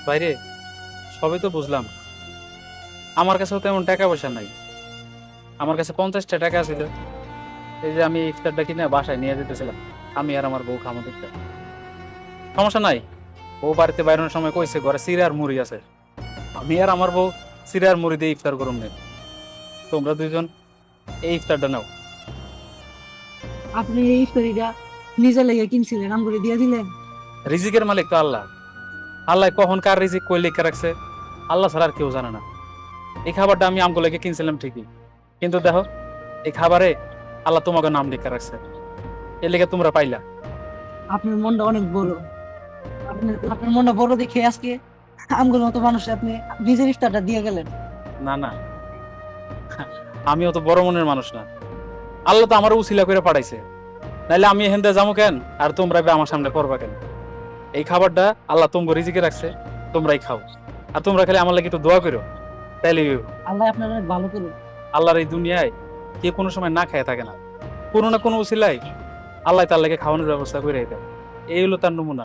বাইরে সবই তো বুঝলাম, আমার কাছেও তেমন টাকা পয়সা নাই। আমার কাছে 50টা টাকা ছিল, এই যে আমি ইফতারটা কিনে বাসায় নিয়ে যেতেছিলাম। আমি আর আমার বউ খামো দেখতে। সমস্যা নাই, বউ বাড়িতে বাইরের সময় কইছে ঘরে সিরা আর মুড়ি আছে। আমি আর আমার বউ সিরা আর মুড়ি দিয়ে ইফতার করুন নে। তোমরা দুইজন এই ইফতারটা নাও। আপনি এই ইফতারিটা নিজে লেগে কিনছিলেন, আম করে দিয়ে দিলেন। রিজিকের মালিক তো আল্লাহ। আল্লাহ কখন কার রিজিক কই লিখে রাখছে আল্লাহ ছাড়া আর কেউ জানে না। এই খাবারটা আমি আমগুলোকে কিনছিলাম ঠিকই, কিন্তু দেখো এই খাবারে আল্লাহ তোমাকে নাম লিখে রাখছে, এর লেগে তোমরা পাইলা। আপনার মনটা অনেক বড়। আপনার মনটা বড় দেখে আজকে আমগুলোর মতো মানুষ আপনি নিজের ইফতারটা দিয়ে গেলেন। না না, আমিও তো বড় মনের মানুষ না। আল্লাহ তো আমার উছিলা করে পাঠাইছে, নাইলে আমি এখান থেকে যাবো কেন আর তোমরা এবার আমার সামনে করবা কেন? এই খাবারটা আল্লাহ তোমাকে রিজিকে রাখছে, তোমরাই খাও। আর তোমরা খালি আমার লাগে একটু দোয়া করো, তাইলে আল্লাহ আপনার অনেক ভালো করুন। আল্লাহর এই দুনিয়ায় কে কোনো সময় না খেয়ে থাকে না। কোনো না কোনো উছিলাই আল্লাহ তার লাগে খাওয়ানোর ব্যবস্থা করে দেয়। এই হলো তার নমুনা।